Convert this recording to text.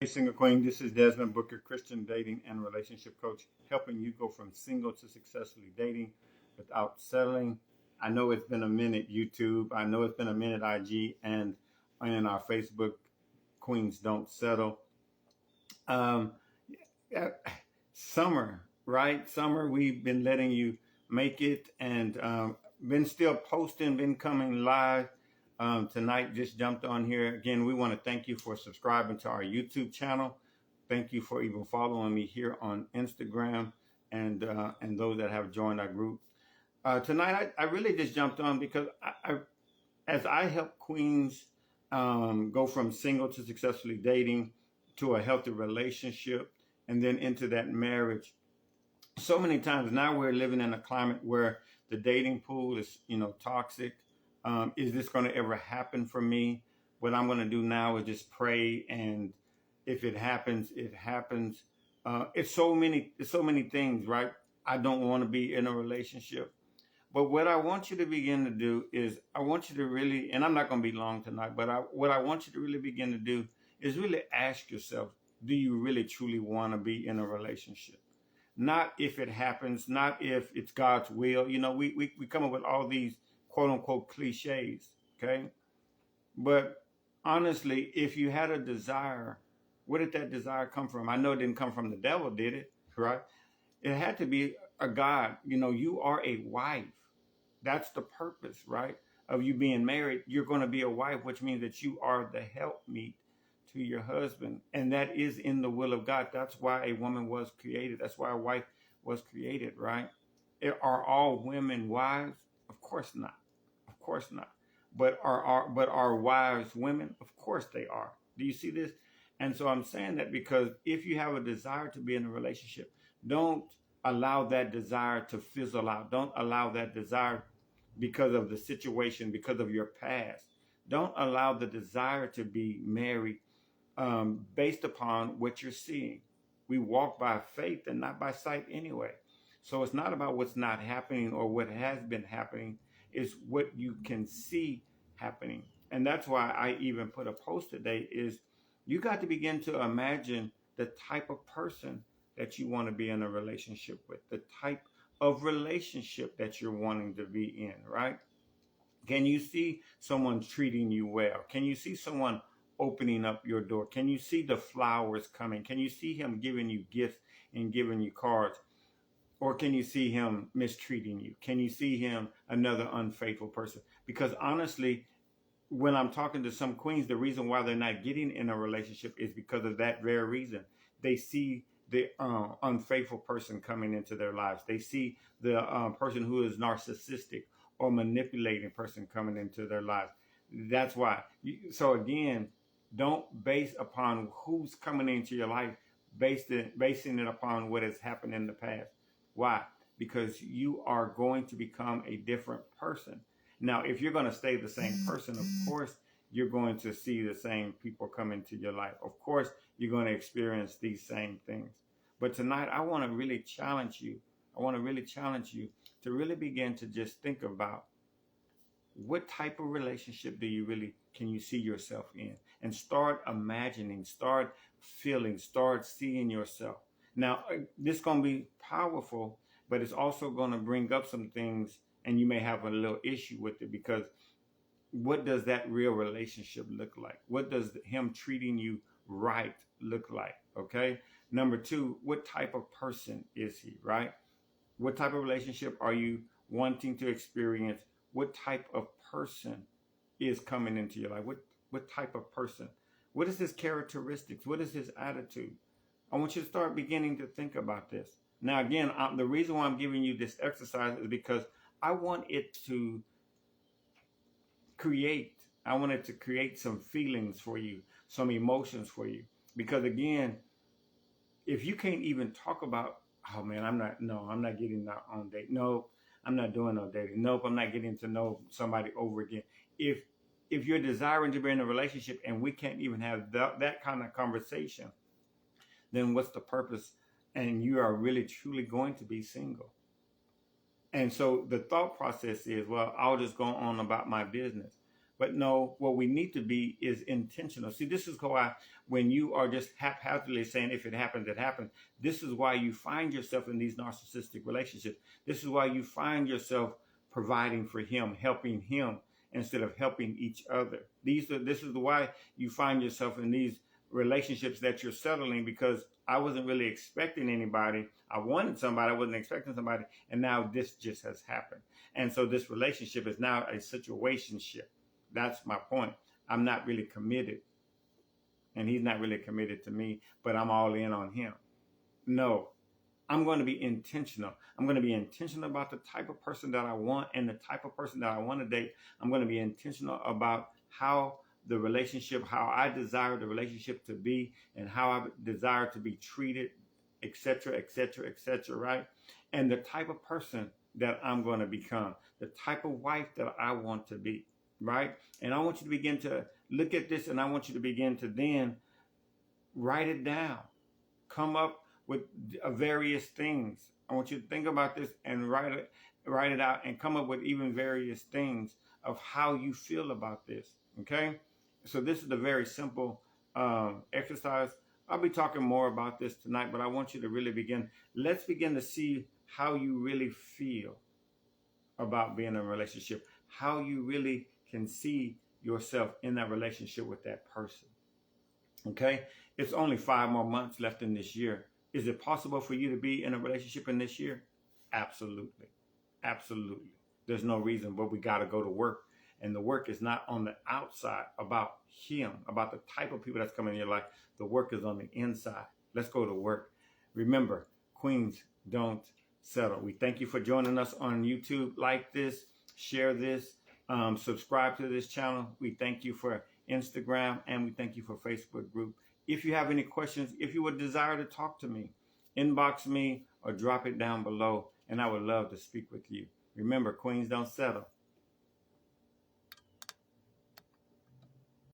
Hey, Single Queen, this is Desmond Booker, Christian dating and relationship coach, helping you go from single to successfully dating without settling. I know it's been a minute, YouTube. I know it's been a minute, IG, and in our Facebook, Queens Don't Settle. Um, yeah, summer, right? Summer, we've been letting you make it and been still posting, been coming live. Tonight, just jumped on here. Again, we want to thank you for subscribing to our YouTube channel. Thank you for even following me here on Instagram and those that have joined our group. Tonight, I really just jumped on because as I help queens go from single to successfully dating to a healthy relationship and then into that marriage. So many times now we're living in a climate where the dating pool is, toxic. Is this going to ever happen for me? What I'm going to do now is just pray, and if it happens, it happens. It's so many things, right? I don't want to be in a relationship. But what I want you to begin to do is I want you to really, and I'm not going to be long tonight, but what I want you to really begin to do is really ask yourself, do you really truly want to be in a relationship? Not if it happens, not if it's God's will. We come up with all these quote unquote cliches, okay? But honestly, if you had a desire, where did that desire come from? I know it didn't come from the devil, did it? Right? It had to be a God. You are a wife. That's the purpose, right? Of you being married. You're going to be a wife, which means that you are the helpmeet to your husband. And that is in the will of God. That's why a woman was created. That's why a wife was created, right? Are all women wives? Of course not. Of course not. But are wives women? Of course they are. Do you see this? And so I'm saying that because if you have a desire to be in a relationship, don't allow that desire to fizzle out. Don't allow that desire because of the situation, because of your past. Don't allow the desire to be married based upon what you're seeing. We walk by faith and not by sight anyway. So it's not about what's not happening or what has been happening. It's what you can see happening. And that's why I even put a post today is you got to begin to imagine the type of person that you want to be in a relationship with, the type of relationship that you're wanting to be in, right? Can you see someone treating you well? Can you see someone opening up your door? Can you see the flowers coming? Can you see him giving you gifts and giving you cards? Or can you see him mistreating you? Can you see him another unfaithful person? Because honestly, when I'm talking to some queens, the reason why they're not getting in a relationship is because of that very reason. They see the unfaithful person coming into their lives. They see the person who is narcissistic or manipulating person coming into their lives. That's why. So again, don't base upon who's coming into your life, basing it upon what has happened in the past. Why? Because you are going to become a different person. Now, if you're going to stay the same person, of course, you're going to see the same people come into your life. Of course, you're going to experience these same things. But tonight, I want to really challenge you. I want to really challenge you to really begin to just think about what type of relationship can you see yourself in? And start imagining, start feeling, start seeing yourself. Now, this is going to be powerful, but it's also going to bring up some things, and you may have a little issue with it because what does that real relationship look like? What does him treating you right look like? Okay. Number two, what type of person is he, right? What type of relationship are you wanting to experience? What type of person is coming into your life? What type of person? What is his characteristics? What is his attitude? I want you to start beginning to think about this. Now, again, the reason why I'm giving you this exercise is because I want it to create some feelings for you, some emotions for you. Because again, if you can't even talk about, oh man, I'm not getting that on date. No, I'm not doing no dating. Nope, I'm not getting to know somebody over again. If you're desiring to be in a relationship and we can't even have that kind of conversation, then what's the purpose? And you are really truly going to be single. And so the thought process is, well, I'll just go on about my business. But no, what we need to be is intentional. See, this is why when you are just haphazardly saying, if it happens, it happens. This is why you find yourself in these narcissistic relationships. This is why you find yourself providing for him, helping him instead of helping each other. This is why you find yourself in these relationships that you're settling, because I wasn't really expecting anybody. I wanted somebody, I wasn't expecting somebody, and now this just has happened. And so this relationship is now a situationship. That's my point. I'm not really committed, and he's not really committed to me, but I'm all in on him. No, I'm going to be intentional. I'm going to be intentional about the type of person that I want and the type of person that I want to date. I'm going to be intentional about how the relationship, how I desire the relationship to be, and how I desire to be treated, etc., etc., etc., right? And the type of person that I'm going to become, the type of wife that I want to be, right? And I want you to begin to look at this, and I want you to begin to then write it down. Come up with various things. I want you to think about this and write it out, and come up with even various things of how you feel about this. Okay? So this is a very simple exercise. I'll be talking more about this tonight, but I want you to really let's begin to see how you really feel about being in a relationship, how you really can see yourself in that relationship with that person. Okay? It's only 5 more months left in this year. Is it possible for you to be in a relationship in this year? Absolutely. Absolutely. There's no reason, but we got to go to work. And the work is not on the outside about him, about the type of people that's coming in your life. The work is on the inside. Let's go to work. Remember, queens don't settle. We thank you for joining us on YouTube. Like this, share this, subscribe to this channel. We thank you for Instagram, and we thank you for Facebook group. If you have any questions, if you would desire to talk to me, inbox me or drop it down below, and I would love to speak with you. Remember, queens don't settle.